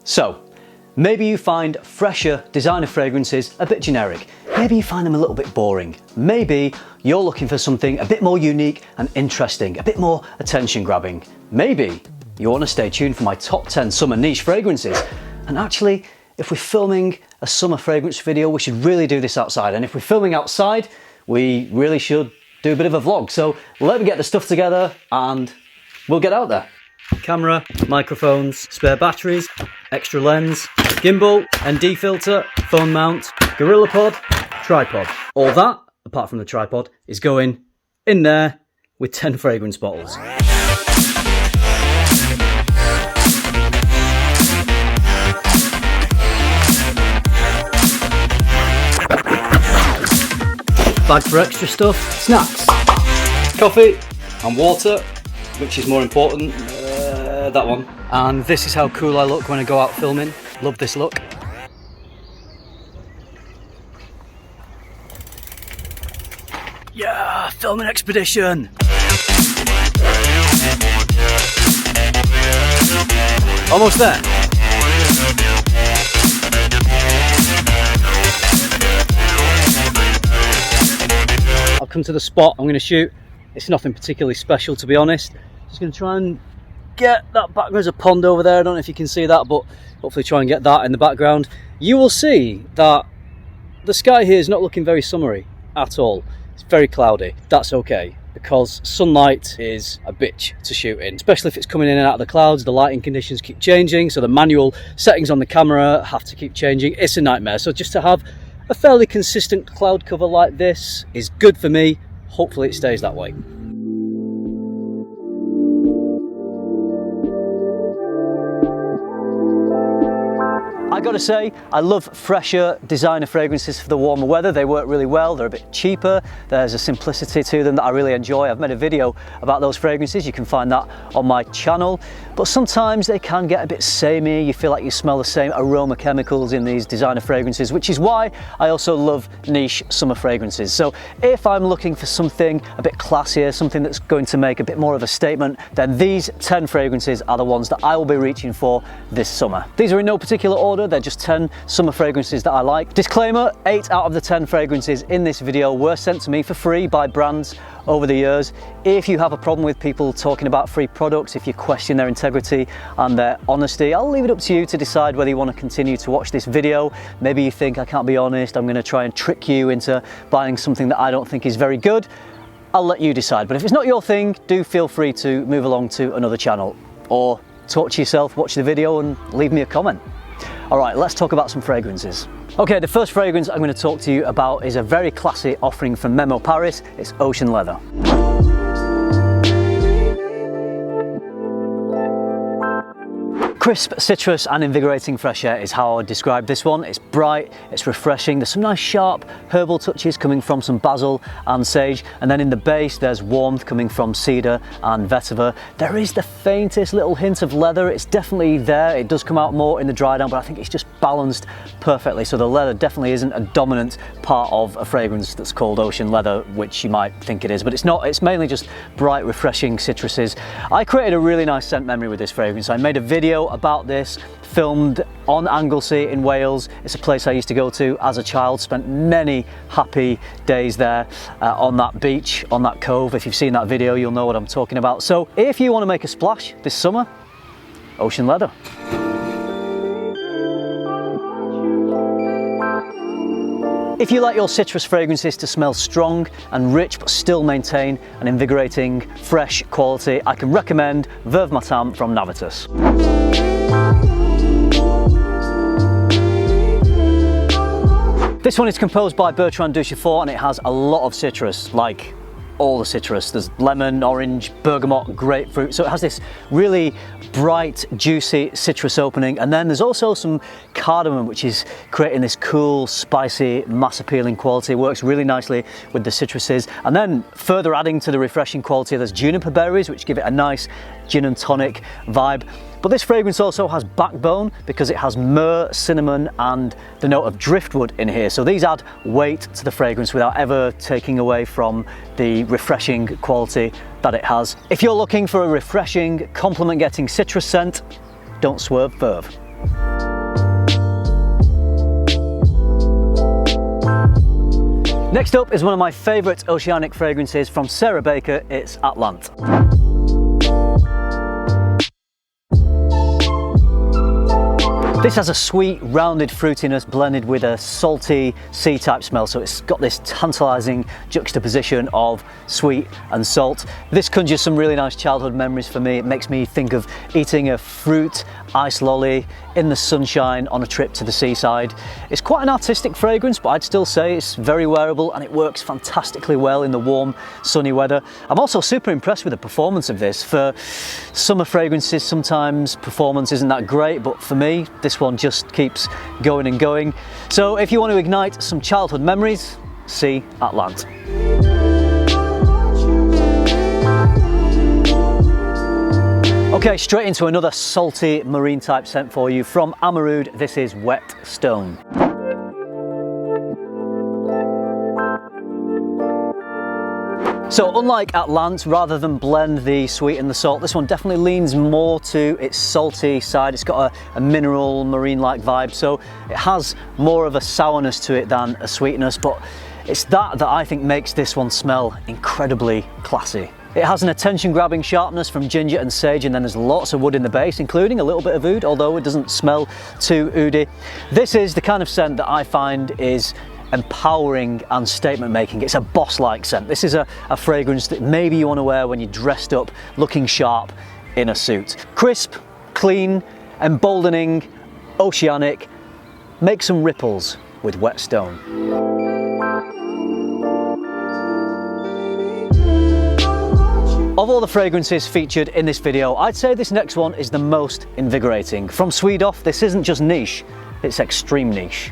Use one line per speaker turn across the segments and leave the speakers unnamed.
So, maybe you find fresher designer fragrances a bit generic. Maybe you find them a little bit boring. Maybe you're looking for something a bit more unique and interesting, a bit more attention grabbing. Maybe you want to stay tuned for my top 10 summer niche fragrances. And actually, if we're filming a summer fragrance video, we should really do this outside. And if we're filming outside, we really should do a bit of a vlog. So let me get the stuff together and we'll get out there. Camera, microphones, spare batteries, extra lens, gimbal, ND filter, phone mount, gorilla pod, tripod. All that, apart from the tripod, is going in there with 10 fragrance bottles. Bag for extra stuff, snacks, coffee and water, which is more important, that one. And this is how cool I look when I go out filming. Love this look. Yeah, filming expedition. Almost there. I've come to the spot I'm going to shoot. It's nothing particularly special, to be honest. Just going to try and get that back. There's a pond over there. I don't know if you can see that, but hopefully try and get that in the background. You will see that the sky here is not looking very summery at all. It's very cloudy. That's okay, because sunlight is a bitch to shoot in, especially if it's coming in and out of the clouds. The lighting conditions keep changing, so the manual settings on the camera have to keep changing. It's a nightmare. So just to have a fairly consistent cloud cover like this is good for me. Hopefully it stays that way. I gotta say, I love fresher designer fragrances for the warmer weather. They work really well, they're a bit cheaper, there's a simplicity to them that I really enjoy. I've made a video about those fragrances, you can find that on my channel. But sometimes they can get a bit samey, you feel like you smell the same aroma chemicals in these designer fragrances, which is why I also love niche summer fragrances. So if I'm looking for something a bit classier, something that's going to make a bit more of a statement, then these 10 fragrances are the ones that I will be reaching for this summer. These are in no particular order, they're just 10 summer fragrances that I like. Disclaimer, 8 out of the 10 fragrances in this video were sent to me for free by brands over the years. If you have a problem with people talking about free products, if you question their integrity and their honesty, I'll leave it up to you to decide whether you want to continue to watch this video. Maybe you think I can't be honest, I'm going to try and trick you into buying something that I don't think is very good. I'll let you decide, but if it's not your thing, do feel free to move along to another channel or talk to yourself, watch the video and leave me a comment. All right, let's talk about some fragrances. Okay, the first fragrance I'm going to talk to you about is a very classy offering from Memo Paris. It's Ocean Leather. Crisp citrus and invigorating fresh air is how I would describe this one. It's bright, it's refreshing, there's some nice sharp herbal touches coming from some basil and sage, and then in the base there's warmth coming from cedar and vetiver. There is the faintest little hint of leather, it's definitely there, it does come out more in the dry down, but I think it's just balanced perfectly, so the leather definitely isn't a dominant part of a fragrance that's called Ocean Leather, which you might think it is, but it's not. It's mainly just bright, refreshing citruses. I created a really nice scent memory with this fragrance. I made a video about this, filmed on Anglesey in Wales. It's a place I used to go to as a child, spent many happy days there on that beach, on that cove. If you've seen that video, you'll know what I'm talking about. So if you want to make a splash this summer, Ocean Leather. If you like your citrus fragrances to smell strong and rich but still maintain an invigorating, fresh quality, I can recommend Verve Matin from Navitus. This one is composed by Bertrand Duchefort and it has a lot of citrus, like all the citrus. There's lemon, orange, bergamot, grapefruit, so it has this really bright, juicy citrus opening, and then there's also some cardamom, which is creating this cool, spicy, mass appealing quality. It works really nicely with the citruses, and then further adding to the refreshing quality, there's juniper berries, which give it a nice gin and tonic vibe. But this fragrance also has backbone because it has myrrh, cinnamon and the note of driftwood in here. So these add weight to the fragrance without ever taking away from the refreshing quality that it has. If you're looking for a refreshing, compliment-getting citrus scent, don't swerve Verve. Next up is one of my favourite oceanic fragrances from Sarah Baker, it's Atlante. This has a sweet, rounded fruitiness blended with a salty sea-type smell, so it's got this tantalising juxtaposition of sweet and salt. This conjures some really nice childhood memories for me. It makes me think of eating a fruit ice lolly in the sunshine on a trip to the seaside. It's quite an artistic fragrance, but I'd still say it's very wearable and it works fantastically well in the warm, sunny weather. I'm also super impressed with the performance of this. For summer fragrances, sometimes performance isn't that great, but for me, this one just keeps going and going. So if you want to ignite some childhood memories, see Atlante. Okay, straight into another salty marine type scent for you from Amouroud. This is Wet Stone. So unlike Atlante, rather than blend the sweet and the salt, this one definitely leans more to its salty side. It's got a mineral, marine-like vibe, so it has more of a sourness to it than a sweetness, but it's that I think makes this one smell incredibly classy. It has an attention-grabbing sharpness from ginger and sage, and then there's lots of wood in the base, including a little bit of oud, although it doesn't smell too oudy. This is the kind of scent that I find is empowering and statement making. It's a boss-like scent. This is a fragrance that maybe you want to wear when you're dressed up, looking sharp in a suit. Crisp, clean, emboldening, oceanic. Make some ripples with Wet Stone. Of all the fragrances featured in this video, I'd say this next one is the most invigorating. From Swedoft, this isn't just niche, it's extreme niche.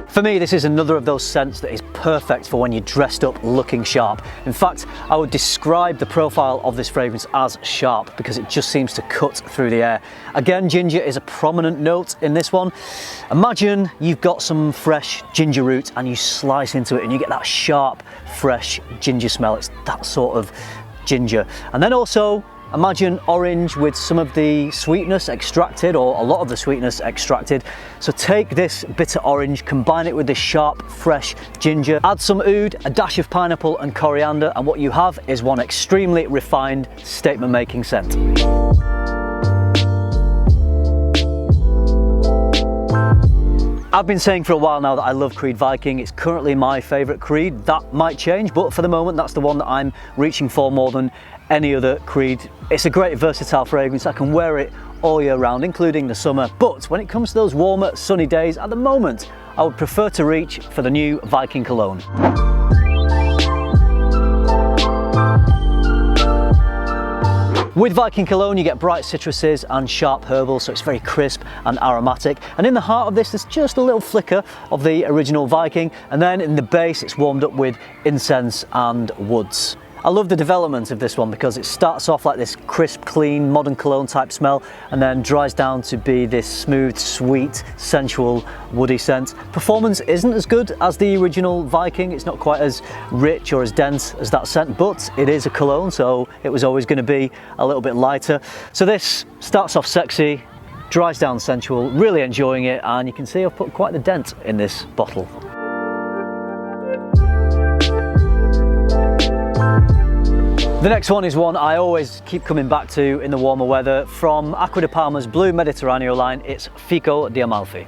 For me, this is another of those scents that is perfect for when you're dressed up looking sharp. In fact, I would describe the profile of this fragrance as sharp because it just seems to cut through the air. Again, ginger is a prominent note in this one. Imagine you've got some fresh ginger root and you slice into it and you get that sharp, fresh ginger smell. It's that sort of ginger. And then also, imagine orange with some of the sweetness extracted, or a lot of the sweetness extracted. So take this bitter orange, combine it with this sharp, fresh ginger, add some oud, a dash of pineapple and coriander, and what you have is one extremely refined, statement-making scent. I've been saying for a while now that I love Creed Viking. It's currently my favourite Creed. That might change, but for the moment that's the one that I'm reaching for more than any other Creed. It's a great versatile fragrance. I can wear it all year round, including the summer. But when it comes to those warmer, sunny days, at the moment, I would prefer to reach for the new Viking cologne. With Viking cologne, you get bright citruses and sharp herbal, so it's very crisp and aromatic. And in the heart of this, there's just a little flicker of the original Viking. And then in the base, it's warmed up with incense and woods. I love the development of this one because it starts off like this crisp, clean, modern cologne type smell and then dries down to be this smooth, sweet, sensual, woody scent. Performance isn't as good as the original Viking. It's not quite as rich or as dense as that scent, but it is a cologne, so it was always going to be a little bit lighter. So this starts off sexy, dries down sensual, really enjoying it, and you can see I've put quite the dent in this bottle. The next one is one I always keep coming back to in the warmer weather. From Acqua de Parma's Blue Mediterraneo line, it's Fico di Amalfi.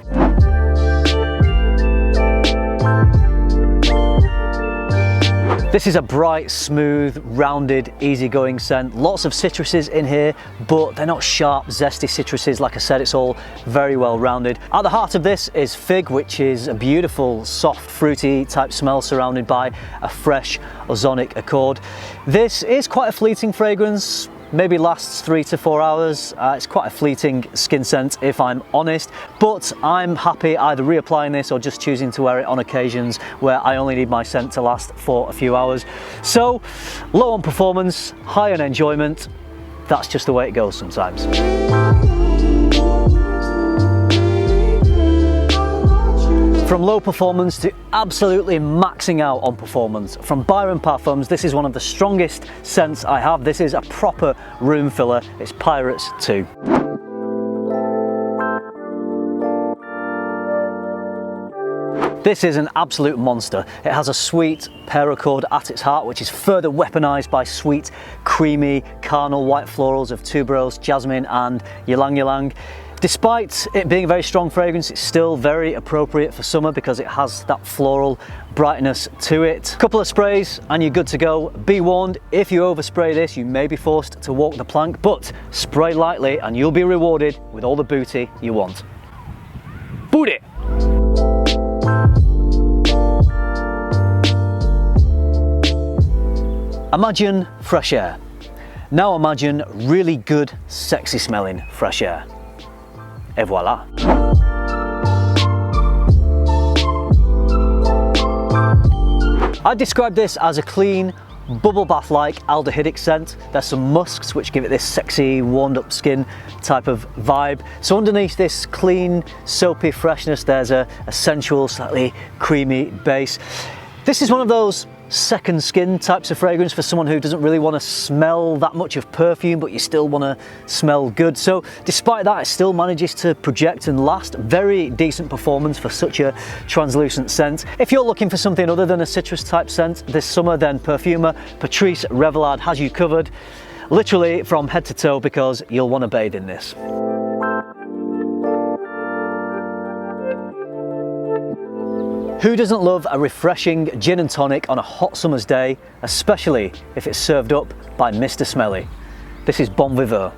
This is a bright, smooth, rounded, easygoing scent. Lots of citruses in here, but they're not sharp, zesty citruses. Like I said, it's all very well rounded. At the heart of this is fig, which is a beautiful, soft, fruity type smell surrounded by a fresh, ozonic accord. This is quite a fleeting fragrance. Maybe lasts 3 to 4 hours. It's quite a fleeting skin scent if I'm honest, but I'm happy either reapplying this or just choosing to wear it on occasions where I only need my scent to last for a few hours. So low on performance, high on enjoyment. That's just the way it goes sometimes. From low performance to absolutely maxing out on performance. From Byron Parfums, this is one of the strongest scents I have. This is a proper room filler. It's Pirates 2. This is an absolute monster. It has a sweet paracord at its heart, which is further weaponized by sweet, creamy, carnal white florals of tuberose, jasmine and ylang ylang. Despite it being a very strong fragrance, it's still very appropriate for summer because it has that floral brightness to it. Couple of sprays and you're good to go. Be warned, if you overspray this, you may be forced to walk the plank, but spray lightly and you'll be rewarded with all the booty you want. Booty! Imagine fresh air. Now imagine really good, sexy smelling fresh air. Et voilà. I describe this as a clean, bubble bath-like aldehydic scent. There's some musks which give it this sexy, warmed up skin type of vibe. So underneath this clean, soapy freshness, there's a sensual, slightly creamy base. This is one of those second skin types of fragrance for someone who doesn't really want to smell that much of perfume, but you still want to smell good. So despite that, it still manages to project and last. Very decent performance for such a translucent scent. If you're looking for something other than a citrus type scent this summer, then perfumer Patrice Revelard has you covered, literally from head to toe, because you'll want to bathe in this. Who doesn't love a refreshing gin and tonic on a hot summer's day, especially if it's served up by Mr. Smelly? This is Bon Viveur.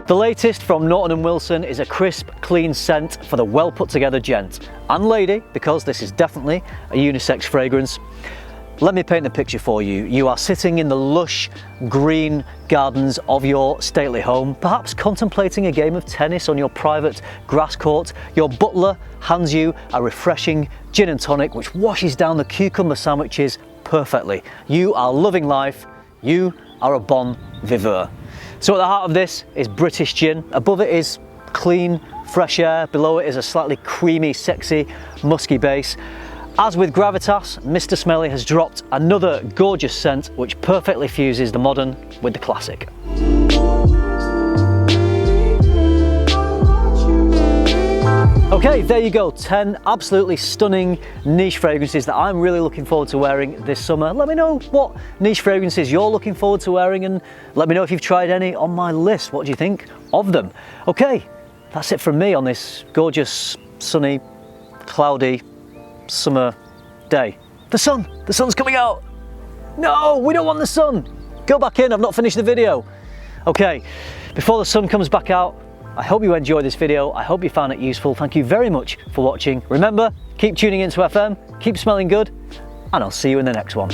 The latest from Naughton & Wilson is a crisp, clean scent for the well put together gent and lady, because this is definitely a unisex fragrance. Let me paint the picture for you. You are sitting in the lush green gardens of your stately home, perhaps contemplating a game of tennis on your private grass court. Your butler hands you a refreshing gin and tonic which washes down the cucumber sandwiches perfectly. You are loving life. You are a Bon Viveur. So at the heart of this is British gin. Above it is clean, fresh air. Below it is a slightly creamy, sexy, musky base. As with Gravitas, Mr. Smelly has dropped another gorgeous scent which perfectly fuses the modern with the classic. Okay, there you go, 10 absolutely stunning niche fragrances that I'm really looking forward to wearing this summer. Let me know what niche fragrances you're looking forward to wearing, and let me know if you've tried any on my list. What do you think of them? Okay, that's it from me on this gorgeous, sunny, cloudy, summer day. The sun's coming out. No, we don't want the sun. Go back in, I've not finished the video. Okay, before the sun comes back out, I hope you enjoyed this video. I hope you found it useful. Thank you very much for watching. Remember, keep tuning into FM, keep smelling good, and I'll see you in the next one.